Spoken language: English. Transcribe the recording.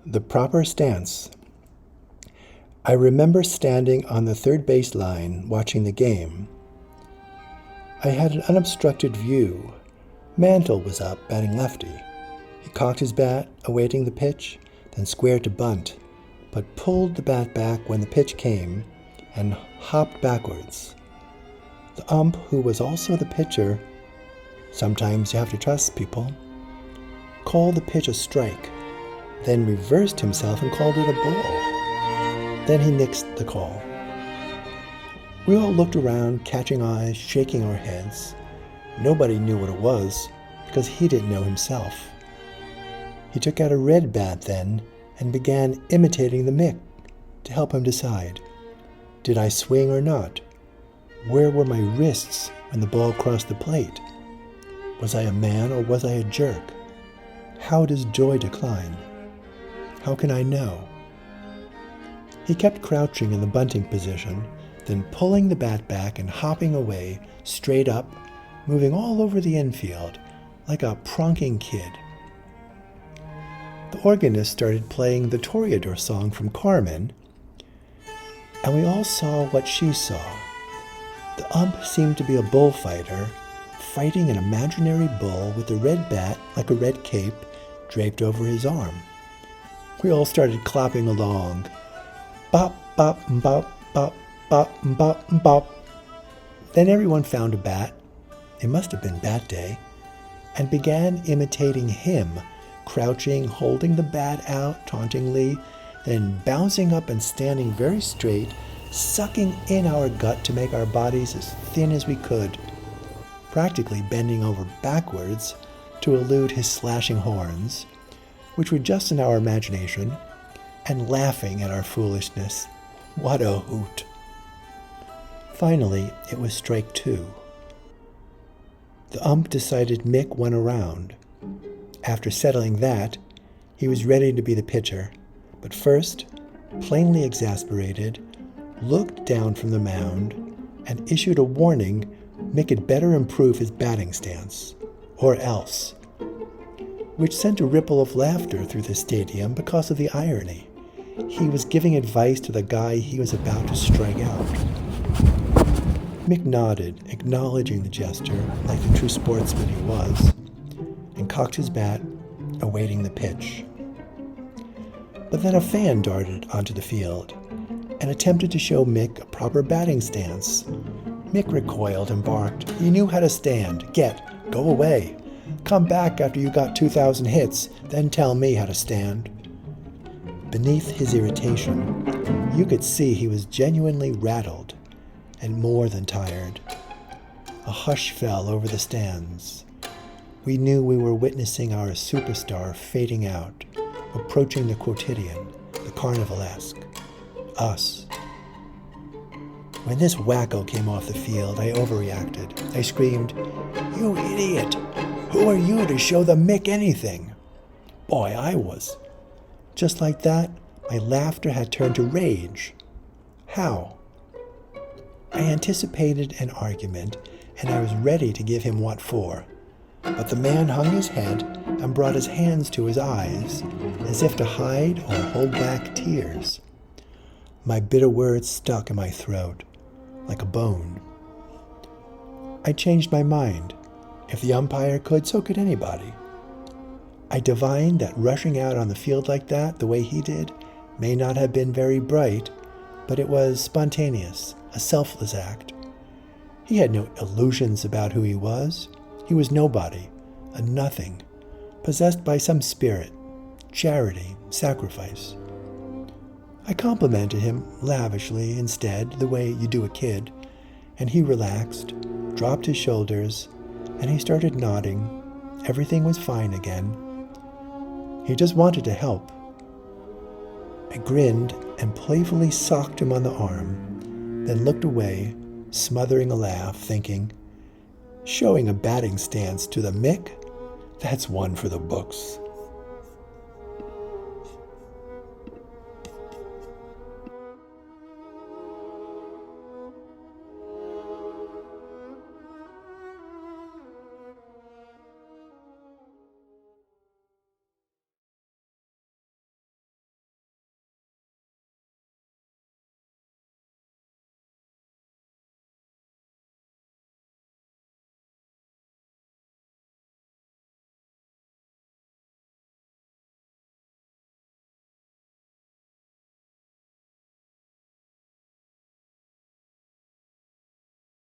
The proper stance. I remember standing on the third base line watching the game. I had an unobstructed view. Mantle was up, batting lefty. He cocked his bat, awaiting the pitch, then squared to bunt, but pulled the bat back when the pitch came and hopped backwards. The ump, who was also the pitcher, sometimes you have to trust people, called the pitch a strike, then reversed himself and called it a ball. Then he nixed the call. We all looked around, catching eyes, shaking our heads. Nobody knew what it was, because he didn't know himself. He took out a red bat then and began imitating the Mick to help him decide. Did I swing or not? Where were my wrists when the ball crossed the plate? Was I a man or was I a jerk? How does joy decline? How can I know? He kept crouching in the bunting position, then pulling the bat back and hopping away, straight up, moving all over the infield, like a pronking kid. The organist started playing the Toreador song from Carmen, and we all saw what she saw. The ump seemed to be a bullfighter, fighting an imaginary bull with a red bat like a red cape draped over his arm. We all started clapping along. Bop, bop, bop, bop, bop, bop, bop. Then everyone found a bat, it must have been bat day, and began imitating him, crouching, holding the bat out tauntingly, then bouncing up and standing very straight, sucking in our gut to make our bodies as thin as we could, practically bending over backwards to elude his slashing horns, which were just in our imagination, and laughing at our foolishness. What a hoot! Finally, it was strike two. The ump decided Mick went around. After settling that, he was ready to be the pitcher, but first, plainly exasperated, looked down from the mound and issued a warning Mick had better improve his batting stance, or else, which sent a ripple of laughter through the stadium because of the irony. He was giving advice to the guy he was about to strike out. Mick nodded, acknowledging the gesture like the true sportsman he was, and cocked his bat, awaiting the pitch. But then a fan darted onto the field and attempted to show Mick a proper batting stance. Mick recoiled and barked, "You knew how to stand. Go away. Come back after you got 2,000 hits, then tell me how to stand." Beneath his irritation, you could see he was genuinely rattled and more than tired. A hush fell over the stands. We knew we were witnessing our superstar fading out, approaching the quotidian, the carnivalesque, us. When this wacko came off the field, I overreacted. I screamed, "You idiot! Who are you to show the Mick anything?" Boy, I was. Just like that, my laughter had turned to rage. How? I anticipated an argument, and I was ready to give him what for. But the man hung his head and brought his hands to his eyes, as if to hide or hold back tears. My bitter words stuck in my throat, like a bone. I changed my mind. If the umpire could, so could anybody. I divined that rushing out on the field like that, the way he did, may not have been very bright, but it was spontaneous, a selfless act. He had no illusions about who he was. He was nobody, a nothing, possessed by some spirit, charity, sacrifice. I complimented him lavishly instead, the way you do a kid, and he relaxed, dropped his shoulders, and he started nodding. Everything was fine again. He just wanted to help. I grinned and playfully socked him on the arm, then looked away, smothering a laugh, thinking, showing a batting stance to the Mick? That's one for the books.